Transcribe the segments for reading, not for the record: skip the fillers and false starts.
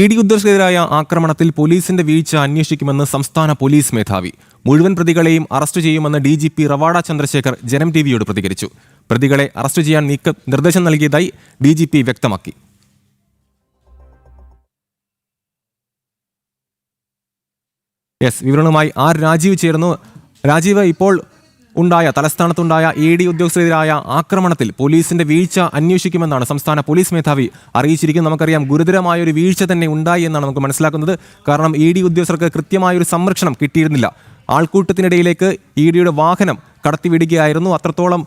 ED ഉദ്യോഗസ്ഥരെതിരായ ആക്രമണത്തിൽ പോലീസിന്റെ വീഴ്ച അന്വേഷിക്കുമെന്ന് സംസ്ഥാന പോലീസ് മേധാവി. മുഴുവൻ പ്രതികളെയും അറസ്റ്റ് ചെയ്യുമെന്ന് DGP റവാഡ ചന്ദ്രശേഖർ ജനം ടിവിയോട് പ്രതികരിച്ചു. പ്രതികളെ അറസ്റ്റ് ചെയ്യാൻ നിർദ്ദേശം നൽകിയതായി DGP വ്യക്തമാക്കി. വിവരണവുമായി രാജീവ് ചേർന്നു. രാജീവ്, ഇപ്പോൾ തലസ്ഥാനത്തുണ്ടായ ED ഉദ്യോഗസ്ഥരെതിരായ ആക്രമണത്തിൽ പോലീസിന്റെ വീഴ്ച അന്വേഷിക്കുമെന്നാണ് സംസ്ഥാന പോലീസ് മേധാവി അറിയിച്ചിരിക്കുന്നത്. നമുക്കറിയാം, ഗുരുതരമായ ഒരു വീഴ്ച തന്നെ ഉണ്ടായി എന്നാണ് നമുക്ക് മനസ്സിലാക്കുന്നത്. കാരണം ED ഉദ്യോഗസ്ഥർക്ക് കൃത്യമായൊരു സംരക്ഷണം കിട്ടിയിരുന്നില്ല. ആൾക്കൂട്ടത്തിനിടയിലേക്ക് EDയുടെ വാഹനം കടത്തിവിടുകയായിരുന്നു. അത്രത്തോളം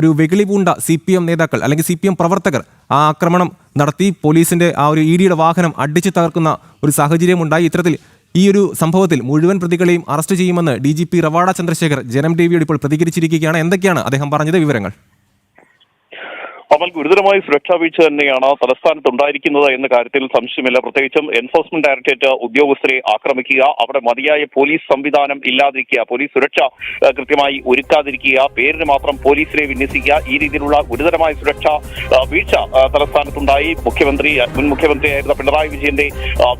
ഒരു വെകിളി പൂണ്ട CPM നേതാക്കൾ അല്ലെങ്കിൽ CPM പ്രവർത്തകർ ആ ആക്രമണം നടത്തി പോലീസിന്റെ ഒരു EDയുടെ വാഹനം അടിച്ചു തകർക്കുന്ന ഒരു സാഹചര്യമുണ്ടായി. ഇത്തരത്തിൽ ഈ ഒരു സംഭവത്തിൽ മുഴുവൻ പ്രതികളെയും അറസ്റ്റ് ചെയ്യുമെന്ന് DGP റവാഡ ചന്ദ്രശേഖർ ജനം ടിവിയോട് ഇപ്പോൾ പ്രതികരിച്ചിരിക്കുകയാണ്. എന്തൊക്കെയാണ് അദ്ദേഹം പറഞ്ഞത്? വിവരങ്ങൾ. അവൽ ഗുരുതരമായ സുരക്ഷാ വീഴ്ച തന്നെയാണ് തലസ്ഥാനത്ത് ഉണ്ടായിരിക്കുന്നത് എന്ന കാര്യത്തിൽ സംശയമില്ല. പ്രത്യേകിച്ചും എൻഫോഴ്സ്മെന്റ് ഡയറക്ടറേറ്റ് ഉദ്യോഗസ്ഥരെ ആക്രമിക്കുക, അവിടെ മതിയായ പോലീസ് സംവിധാനം ഇല്ലാതിരിക്കുക, പോലീസ് സുരക്ഷ കൃത്യമായി ഒരുക്കാതിരിക്കുക, പേരിന് മാത്രം പോലീസിനെ വിന്യസിക്കുക, ഈ രീതിയിലുള്ള ഗുരുതരമായ സുരക്ഷാ വീഴ്ച തലസ്ഥാനത്തുണ്ടായി. മുൻ മുഖ്യമന്ത്രിയായിരുന്ന പിണറായി വിജയന്റെ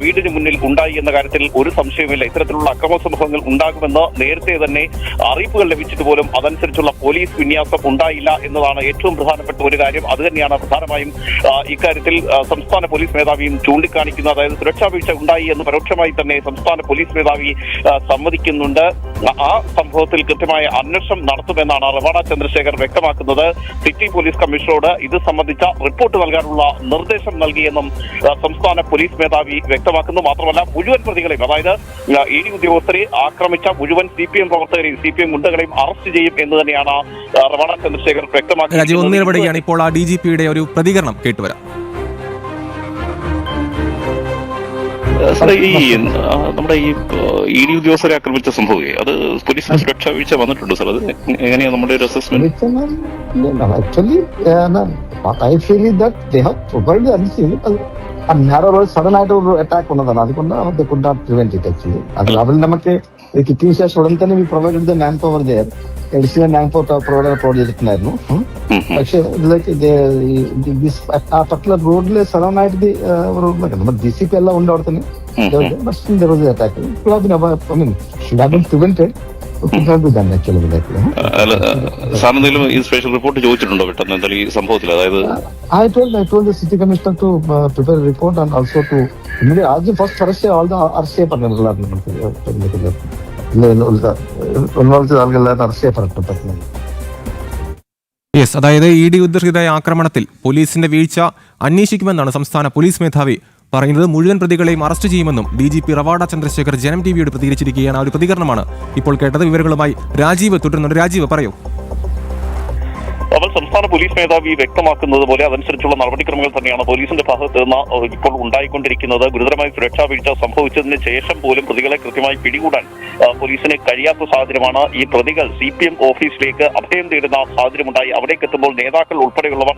വീടിന് മുന്നിൽ ഉണ്ടായി എന്ന കാര്യത്തിൽ ഒരു സംശയമില്ല. ഇത്തരത്തിലുള്ള അക്രമ സംഭവങ്ങൾ ഉണ്ടാകുമെന്ന് നേരത്തെ തന്നെ അറിയിപ്പുകൾ ലഭിച്ചിട്ട് പോലും അതനുസരിച്ചുള്ള പോലീസ് വിന്യാസം ഉണ്ടായില്ല എന്നതാണ് ഏറ്റവും പ്രധാനപ്പെട്ട ഒരു കാര്യം. അത് തന്നെയാണ് പ്രധാനമായും ഇക്കാര്യത്തിൽ സംസ്ഥാന പോലീസ് മേധാവിയും ചൂണ്ടിക്കാണിക്കുന്നത്. അതായത് സുരക്ഷാ വീഴ്ച ഉണ്ടായി എന്ന് പരോക്ഷമായി തന്നെ സംസ്ഥാന പോലീസ് മേധാവി സമ്മതിക്കുന്നുണ്ട്. ആ സംഭവത്തിൽ കൃത്യമായ അന്വേഷണം നടത്തുമെന്നാണ് റവാഡ ചന്ദ്രശേഖർ വ്യക്തമാക്കുന്നത്. സിറ്റി പോലീസ് കമ്മീഷണറോട് ഇത് സംബന്ധിച്ച റിപ്പോർട്ട് നൽകാനുള്ള നിർദ്ദേശം നൽകിയെന്നും സംസ്ഥാന പോലീസ് മേധാവി വ്യക്തമാക്കുന്നു. മാത്രമല്ല, മുഴുവൻ പ്രതികളെയും, അതായത് ED ഉദ്യോഗസ്ഥരെ ആക്രമിച്ച മുഴുവൻ CPM പ്രവർത്തകരെയും CPM ഗുണ്ടകളെയും അറസ്റ്റ് ചെയ്യും എന്ന് തന്നെയാണ് റവാഡ ചന്ദ്രശേഖർ വ്യക്തമാക്കുന്നത്. ഇപ്പോൾ DGPയുടെ ഒരു പ്രതികരണം കേട്ടുവരാം. നമ്മുടെ ഈ ED ഉദ്യോഗസ്ഥരെ ആക്രമിച്ച സംഭവം അത് പോലീസിന് സുരക്ഷാ വീഴ്ച വന്നിട്ടുണ്ട് സാർ. അത് എങ്ങനെയാണ് നമ്മുടെ ഒരു അസസ്മെന്റ്? സഡൻ ആയിട്ട് ഒരു അറ്റാക്ക് വന്നതാണ്. അതുകൊണ്ട് അതിൽ നമുക്ക് കിട്ടിയ ശേഷം ഉടൻ തന്നെ provide man power additional man power provide ചെയ്തിട്ടുണ്ടായിരുന്നു. പക്ഷെ ആ പർട്ടിക്കുലർ റോഡില് സഡൻ ആയിട്ട് നമ്മുടെ DCP എല്ലാം ഉണ്ട് അവിടെ തന്നെ. റിപ്പോർട്ട് ചോദിച്ചിട്ടുണ്ടോ പെട്ടെന്ന് ഈ സംഭവത്തിൽ? അതായത് I told the city commissioner to prepare a report and also to ആദ്യം ഫസ്റ്റ് അറസ്റ്റ് അറസ്റ്റ് ചെയ്യപ്പെടുന്ന അറസ്റ്റ് ചെയ്യപ്പെട്ടു. അതായത് ED ഉദ്യോഗസ്ഥരുടെ ആക്രമണത്തിൽ പോലീസിന്റെ വീഴ്ച അന്വേഷിക്കുമെന്നാണ് സംസ്ഥാന പോലീസ് മേധാവി പറയുന്നത്. മുഴുവൻ പ്രതികളെയും അറസ്റ്റ് ചെയ്യുമെന്നും DGP റവാഡ ചന്ദ്രശേഖർ ജനം ടിവിയോട് പ്രതികരിച്ചിരിക്കുകയാണ്. ആ ഒരു പ്രതികരണമാണ് ഇപ്പോൾ കേട്ടത്. വിവരങ്ങളുമായി രാജീവ് തുടരുന്നുണ്ട്. രാജീവ്, പറയൂ. അവർ സംസ്ഥാന പോലീസ് മേധാവി വ്യക്തമാക്കുന്നത് പോലെ അതനുസരിച്ചുള്ള നടപടിക്രമങ്ങൾ തന്നെയാണ് പോലീസിന്റെ ഭാഗത്ത് നിന്ന് ഇപ്പോൾ ഉണ്ടായിക്കൊണ്ടിരിക്കുന്നത്. ഗുരുതരമായ സുരക്ഷാ വീഴ്ച സംഭവിച്ചതിന് ശേഷം പോലും പ്രതികളെ കൃത്യമായി പിടികൂടാൻ പോലീസിന് കഴിയാത്ത സാഹചര്യമാണ്. ഈ പ്രതികൾ CPM ഓഫീസിലേക്ക് അഭയം തേടുന്ന സാഹചര്യമുണ്ടായി. അവിടേക്ക് എത്തുമ്പോൾ നേതാക്കൾ ഉൾപ്പെടെയുള്ളവർ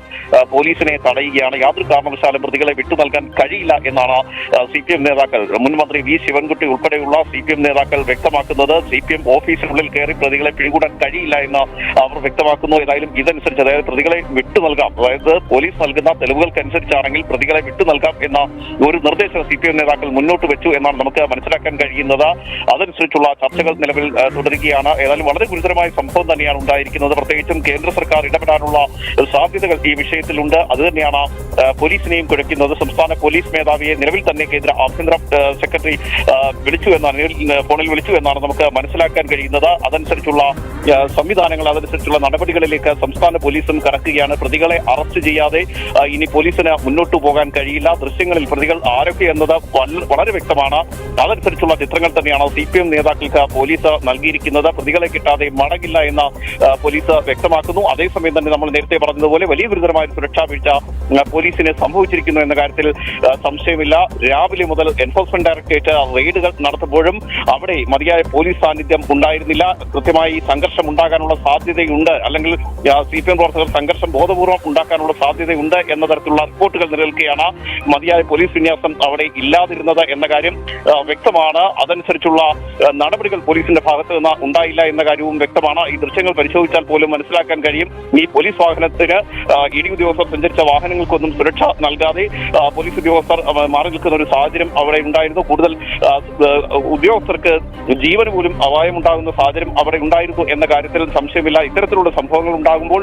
പോലീസിനെ തടയുകയാണ്. യാതൊരു കാരണവശാലും പ്രതികളെ വിട്ടു നൽകാൻ കഴിയില്ല എന്നാണ് CPM നേതാക്കൾ, മുൻ മന്ത്രി V ശിവൻകുട്ടി ഉൾപ്പെടെയുള്ള CPM നേതാക്കൾ വ്യക്തമാക്കുന്നത്. CPM ഓഫീസിനുള്ളിൽ കയറി പ്രതികളെ പിടികൂടാൻ കഴിയില്ല എന്ന് അവർ വ്യക്തമാക്കുന്നു. ഏതായാലും ഇതനുസരിച്ച്, അതായത് പ്രതികളെ വിട്ടു നൽകാം, അതായത് പോലീസ് നൽകുന്ന തെളിവുകൾക്കനുസരിച്ചാണെങ്കിൽ പ്രതികളെ വിട്ടു നൽകാം എന്ന ഒരു നിർദ്ദേശം CPM നേതാക്കൾ മുന്നോട്ട് വെച്ചു എന്നാണ് നമുക്ക് മനസ്സിലാക്കാൻ കഴിയുന്നത്. അതനുസരിച്ചുള്ള ചർച്ചകൾ നിലവിൽ തുടരുകയാണ്. ഏതായാലും വളരെ ഗുരുതരമായ സംഭവം തന്നെയാണ് ഉണ്ടായിരിക്കുന്നത്. പ്രത്യേകിച്ചും കേന്ദ്ര സർക്കാർ ഇടപെടാനുള്ള സാധ്യതകൾ ഈ വിഷയത്തിലുണ്ട്. അത് തന്നെയാണ് പോലീസിനെയും കുഴയ്ക്കുന്നത്. സംസ്ഥാന പോലീസ് മേധാവിയെ നിലവിൽ തന്നെ കേന്ദ്ര ആഭ്യന്തര സെക്രട്ടറി ഫോണിൽ വിളിച്ചു എന്നാണ് നമുക്ക് മനസ്സിലാക്കാൻ കഴിയുന്നത്. അതനുസരിച്ചുള്ള സംവിധാനങ്ങൾ, അതനുസരിച്ചുള്ള നടപടികളിലേക്ക് സംസ്ഥാന പോലീസും കടക്കുകയാണ്. പ്രതികളെ അറസ്റ്റ് ചെയ്യാതെ ഇനി പോലീസിന് മുന്നോട്ടു പോകാൻ കഴിയില്ല. ദൃശ്യങ്ങളിൽ പ്രതികൾ ആരൊക്കെ എന്നത് വളരെ വ്യക്തമാണ്. അതനുസരിച്ചുള്ള ചിത്രങ്ങൾ തന്നെയാണ് CPM നേതാക്കൾക്ക് പോലീസ് നൽകിയിരിക്കുന്നത്. പ്രതികളെ കിട്ടാതെ മടങ്ങില്ല എന്ന് പോലീസ് വ്യക്തമാക്കുന്നു. അതേസമയം തന്നെ നമ്മൾ നേരത്തെ പറഞ്ഞതുപോലെ വലിയ ഗുരുതരമായ സുരക്ഷാ വീഴ്ച പോലീസിന് സംഭവിച്ചിരിക്കുന്നു എന്ന കാര്യത്തിൽ സംശയമില്ല. രാവിലെ മുതൽ എൻഫോഴ്സ്മെന്റ് ഡയറക്ടറേറ്റ് റെയ്ഡുകൾ നടത്തുമ്പോഴും അവിടെ മതിയായ പോലീസ് സാന്നിധ്യം ഉണ്ടായിരുന്നില്ല. കൃത്യമായി സംഘർഷം ഉണ്ടാകാനുള്ള സാധ്യതയുണ്ട്, അല്ലെങ്കിൽ CPM പ്രവർത്തകർ സംഘർഷം ബോധപൂർവ്വം ഉണ്ടാക്കാനുള്ള സാധ്യതയുണ്ട് എന്ന തരത്തിലുള്ള റിപ്പോർട്ടുകൾ നിലനിൽക്കുകയാണ്. മതിയായ പോലീസ് വിന്യാസം അവിടെ ഇല്ലാതിരുന്നത് എന്ന കാര്യം വ്യക്തമാണ്. അതനുസരിച്ചുള്ള നടപടികൾ പോലീസിന്റെ ഭാഗത്ത് നിന്ന് ഉണ്ടായില്ല എന്ന കാര്യവും വ്യക്തമാണ്. ഈ ദൃശ്യങ്ങൾ പരിശോധിച്ചാൽ പോലും മനസ്സിലാക്കാൻ കഴിയും ഈ പോലീസ് വാഹനത്തിന് ED ഉദ്യോഗസ്ഥർ സഞ്ചരിച്ച വാഹനങ്ങൾക്കൊന്നും സുരക്ഷ നൽകാതെ പോലീസ് ഉദ്യോഗസ്ഥർ മാറി നിൽക്കുന്ന ഒരു സാഹചര്യം അവിടെ ഉണ്ടായിരുന്നു. കൂടുതൽ ഉദ്യോഗസ്ഥർക്ക് ജീവന് പോലും അപായമുണ്ടാകുന്ന സാഹചര്യം അവിടെ ഉണ്ടായിരുന്നു എന്ന കാര്യത്തിൽ സംശയമില്ല. ഇത്തരത്തിലുള്ള സംഭവങ്ങൾ ഉണ്ടാകുമ്പോൾ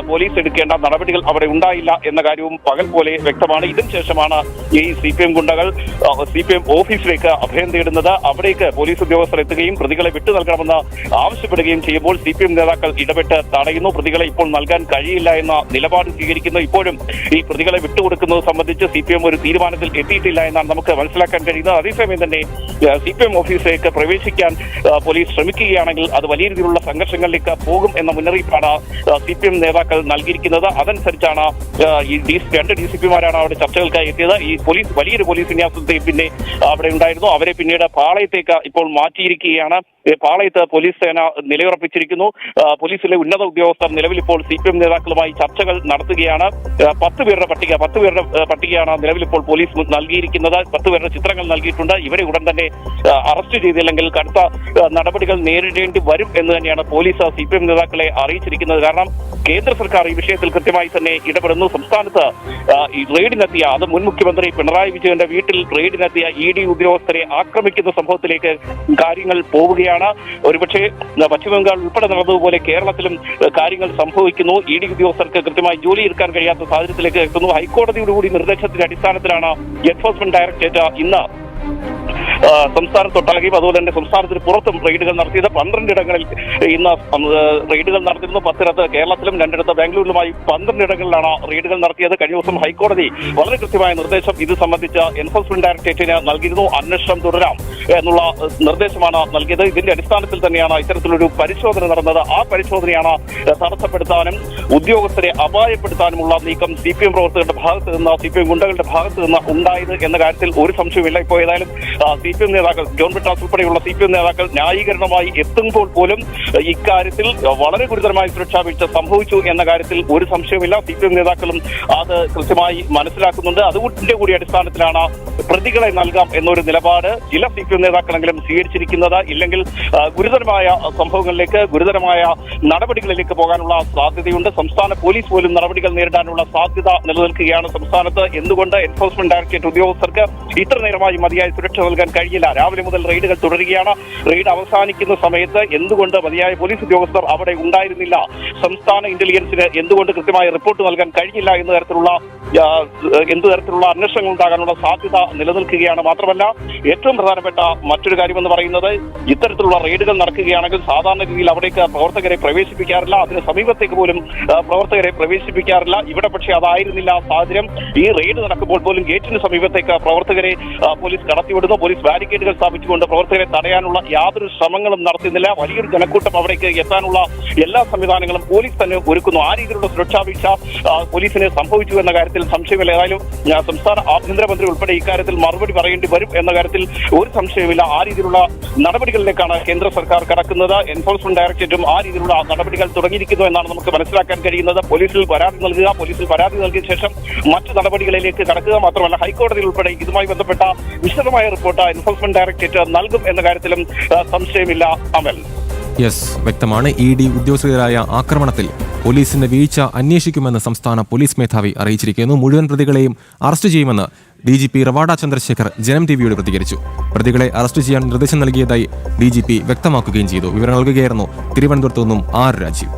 പോലീസ് എടുക്കേണ്ട നടപടികൾ അവിടെ ഉണ്ടായില്ല എന്ന കാര്യവും പകൽ പോലെ വ്യക്തമാണ്. ഇതിനു ശേഷമാണ് ഈ CPM ഗുണ്ടകൾ CPM ഓഫീസിലേക്ക് അഭയം തേടുന്നത്. അവിടേക്ക് പോലീസ് ഉദ്യോഗസ്ഥർ എത്തുകയും പ്രതികളെ വിട്ടു നൽകണമെന്ന് ആവശ്യപ്പെടുകയും ചെയ്യുമ്പോൾ CPM നേതാക്കൾ ഇടപെട്ട് തടയുന്നു. പ്രതികളെ ഇപ്പോൾ നൽകാൻ കഴിയില്ല എന്ന നിലപാട് സ്വീകരിക്കുന്നു. ഇപ്പോഴും ഈ പ്രതികളെ വിട്ടുകൊടുക്കുന്നത് സംബന്ധിച്ച് CPM ഒരു തീരുമാനത്തിൽ എത്തിയിട്ടില്ല എന്നാണ് നമുക്ക് മനസ്സിലാക്കാൻ കഴിയുന്നത്. അതേസമയം തന്നെ CPM ഓഫീസിലേക്ക് പ്രവേശിക്കാൻ പോലീസ് ശ്രമിക്കുകയാണെങ്കിൽ അത് വലിയ രീതിയിലുള്ള സംഘർഷങ്ങളിലേക്ക് പോകും എന്ന മുന്നറിയിപ്പാണ് CPM നേതാക്കൾ നൽകിയിരിക്കുന്നത്. അതനുസരിച്ചാണ് ഈ രണ്ട് DCPമാരാണ് അവിടെ ചർച്ചകൾക്കായി എത്തിയത്. ഈ വലിയൊരു പോലീസ് വിന്യാസത്തെ പിന്നെ അവിടെ ഉണ്ടായിരുന്നു. അവരെ പിന്നീട് പാളയത്തേക്ക് ഇപ്പോൾ മാറ്റിയിരിക്കുകയാണ്. പാളയത്ത് പോലീസ് സേന നിലയുറപ്പിച്ചിരിക്കുന്നു. പോലീസിലെ ഉന്നത ഉദ്യോഗസ്ഥർ നിലവിൽ ഇപ്പോൾ CPM നേതാക്കളുമായി ചർച്ചകൾ നടത്തുകയാണ്. 10 പേരുടെ പട്ടികയാണ് നിലവിൽ ഇപ്പോൾ പോലീസ് നൽകിയിരിക്കുന്നത്. 10 പേരുടെ ചിത്രങ്ങൾ നൽകിയിട്ടുണ്ട്. ഇവരെ ഉടൻ തന്നെ അറസ്റ്റ് ചെയ്തില്ലെങ്കിൽ കടുത്ത നടപടികൾ നേരിടേണ്ടി വരും എന്ന് തന്നെയാണ് പോലീസ് CPM നേതാക്കളെ അറിയിച്ചിരിക്കുന്നത്. കാരണം കേന്ദ്ര സർക്കാർ ഈ വിഷയത്തിൽ കൃത്യമായി തന്നെ ഇടപെടുന്നു. സംസ്ഥാനത്ത് ഈ റെയ്ഡിനെത്തിയ അത് മുൻ മുഖ്യമന്ത്രി പിണറായി വിജയന്റെ വീട്ടിൽ റെയ്ഡിനെത്തിയ ED ഉദ്യോഗസ്ഥരെ ആക്രമിക്കുന്ന സംഭവത്തിലേക്ക് കാര്യങ്ങൾ പോവുകയാണ്. ഒരുപക്ഷെ പശ്ചിമബംഗാൾ ഉൾപ്പെടെ നടന്നതുപോലെ കേരളത്തിലും കാര്യങ്ങൾ സംഭവിക്കുന്നു. ED ഉദ്യോഗസ്ഥർക്ക് കൃത്യമായി ജോലി എടുക്കാൻ കഴിയാത്ത സാഹചര്യത്തിലേക്ക് എത്തുന്നു. ഹൈക്കോടതിയുടെ കൂടി നിർദ്ദേശത്തിന്റെ അടിസ്ഥാനത്തിലാണ് എൻഫോഴ്സ്മെന്റ് ഡയറക്ടറേറ്റ് ഇന്ന് സംസ്ഥാനത്തൊട്ടാകെയും അതുപോലെ തന്നെ സംസ്ഥാനത്തിന് പുറത്തും റെയ്ഡുകൾ നടത്തിയത്. 12 ഇടങ്ങളിൽ ഇന്ന് റെയ്ഡുകൾ നടത്തിയിരുന്നു. 10 കേരളത്തിലും 2 ബാംഗ്ലൂരിലുമായി 12 ഇടങ്ങളിലാണ് റെയ്ഡുകൾ നടത്തിയത്. കഴിഞ്ഞ ദിവസം ഹൈക്കോടതി വളരെ കൃത്യമായ നിർദ്ദേശം ഇത് സംബന്ധിച്ച് എൻഫോഴ്സ്മെന്റ് ഡയറക്ടറേറ്റിന് നൽകിയിരുന്നു. അന്വേഷണം തുടരാം എന്നുള്ള നിർദ്ദേശമാണ് നൽകിയത്. ഇതിന്റെ അടിസ്ഥാനത്തിൽ തന്നെയാണ് ഇത്തരത്തിലൊരു പരിശോധന നടന്നത്. ആ പരിശോധനയാണ് തടസ്സപ്പെടുത്താനും ഉദ്യോഗസ്ഥരെ അപായപ്പെടുത്താനുമുള്ള നീക്കം CPM പ്രവർത്തകരുടെ ഭാഗത്ത് നിന്ന് CPM ഗുണ്ടകളുടെ ഭാഗത്ത് നിന്ന് ഉണ്ടായത് എന്ന കാര്യത്തിൽ ഒരു സംശയമില്ല. ഇപ്പോൾ ഏതായാലും CPM നേതാക്കൾ ജോൺ ബ്രിട്ടാസ് ഉൾപ്പെടെയുള്ള CPM നേതാക്കൾ ന്യായീകരണമായി എത്തുമ്പോൾ പോലും ഇക്കാര്യത്തിൽ വളരെ ഗുരുതരമായ സുരക്ഷാ വീഴ്ച സംഭവിച്ചു എന്ന കാര്യത്തിൽ ഒരു സംശയമില്ല. CPM നേതാക്കളും അത് കൃത്യമായി മനസ്സിലാക്കുന്നുണ്ട്. അതുകൊണ്ടിന്റെ കൂടി അടിസ്ഥാനത്തിലാണ് പ്രതികളെ നൽകാം എന്നൊരു നിലപാട് ചില CPM നേതാക്കളെങ്കിലും സ്വീകരിച്ചിരിക്കുന്നത്. ഇല്ലെങ്കിൽ ഗുരുതരമായ സംഭവങ്ങളിലേക്ക് ഗുരുതരമായ നടപടികളിലേക്ക് പോകാനുള്ള സാധ്യതയുണ്ട്. സംസ്ഥാന പോലീസ് പോലും നടപടികൾ നേരിടാനുള്ള സാധ്യത നിലനിൽക്കുകയാണ് സംസ്ഥാനത്ത്. എന്തുകൊണ്ട് എൻഫോഴ്സ്മെന്റ് ഡയറക്ടറേറ്റ് ഉദ്യോഗസ്ഥർക്ക് ഇത്ര നേരമായി മതിയായ സുരക്ഷ നൽകാൻ കഴിയില്ല? രാവിലെ മുതൽ റെയ്ഡുകൾ തുടരുകയാണ്. റെയ്ഡ് അവസാനിക്കുന്ന സമയത്ത് എന്തുകൊണ്ട് മതിയായ പോലീസ് ഉദ്യോഗസ്ഥർ അവിടെ ഉണ്ടായിരുന്നില്ല? സംസ്ഥാന ഇന്റലിജൻസിന് എന്തുകൊണ്ട് കൃത്യമായ റിപ്പോർട്ട് നൽകാൻ കഴിഞ്ഞില്ല എന്ത് തരത്തിലുള്ള അന്വേഷണങ്ങൾ ഉണ്ടാകാനുള്ള സാധ്യത നിലനിൽക്കുകയാണ്. മാത്രമല്ല ഏറ്റവും പ്രധാനപ്പെട്ട മറ്റൊരു കാര്യമെന്ന് പറയുന്നത് ഇത്തരത്തിലുള്ള റെയ്ഡുകൾ നടക്കുകയാണെങ്കിൽ സാധാരണ രീതിയിൽ അവിടേക്ക് പ്രവർത്തകരെ പ്രവേശിപ്പിക്കാറില്ല. അതിന് സമീപത്തേക്ക് പോലും പ്രവർത്തകരെ പ്രവേശിപ്പിക്കാറില്ല. ഇവിടെ പക്ഷേ അതായിരുന്നില്ല സാഹചര്യം. ഈ റെയ്ഡ് നടക്കുമ്പോൾ പോലും ഗേറ്റിന് സമീപത്തേക്ക് പ്രവർത്തകരെ പോലീസ് കടത്തിവിടുന്നു. പോലീസ് ബാരിക്കേഡുകൾ സ്ഥാപിച്ചുകൊണ്ട് പ്രവർത്തകരെ തടയാനുള്ള യാതൊരു ശ്രമങ്ങളും നടത്തുന്നില്ല. വലിയൊരു ജനക്കൂട്ടം അവിടേക്ക് എത്താനുള്ള എല്ലാ സംവിധാനങ്ങളും പോലീസ് തന്നെ ഒരുക്കുന്നു. ആ രീതിയിലുള്ള സുരക്ഷാ വീഴ്ച പോലീസിന് സംഭവിച്ചു എന്ന കാര്യത്തിൽ സംശയമില്ല. ഏതായാലും സംസ്ഥാന ആഭ്യന്തരമന്ത്രി ഉൾപ്പെടെ ഇക്കാര്യത്തിൽ മറുപടി പറയേണ്ടി വരും എന്ന കാര്യത്തിൽ ഒരു സംശയമില്ല. ആ രീതിയിലുള്ള നടപടികളിലേക്കാണ് കേന്ദ്ര സർക്കാർ കടക്കുന്നത്. എൻഫോഴ്സ്മെന്റ് ഡയറക്ടറേറ്റും ആ രീതിയിലുള്ള നടപടികൾ തുടങ്ങിയിരിക്കുന്നു എന്നാണ് നമുക്ക് മനസ്സിലാക്കാൻ കഴിയുന്നത്. പോലീസിൽ പരാതി നൽകിയ ശേഷം മറ്റു നടപടികളിലേക്ക് കടക്കുക. മാത്രമല്ല ഹൈക്കോടതിയിൽ ഉൾപ്പെടെ ഇതുമായി ബന്ധപ്പെട്ട വിശദമായ റിപ്പോർട്ട് എൻഫോഴ്സ്മെന്റ് ഡയറക്ടറേറ്റ് നൽകും എന്ന കാര്യത്തിലും സംശയമില്ല. അമൽ, യെസ്, വ്യക്തമാണ്. ED ഉദ്യോഗസ്ഥരായ ആക്രമണത്തിൽ പോലീസിന്റെ വീഴ്ച അന്വേഷിക്കുമെന്ന് സംസ്ഥാന പോലീസ് മേധാവി അറിയിച്ചിരിക്കുന്നു. മുഴുവൻ പ്രതികളെയും അറസ്റ്റ് ചെയ്യുമെന്ന് DGP റവാഡ ചന്ദ്രശേഖർ ജനം TVയോട് പ്രതികരിച്ചു. പ്രതികളെ അറസ്റ്റ് ചെയ്യാൻ നിർദ്ദേശം നൽകിയതായി DGP വ്യക്തമാക്കുകയും ചെയ്തു. വിവരം നൽകുകയായിരുന്നു തിരുവനന്തപുരത്തു നിന്നും R. രാജീവ്.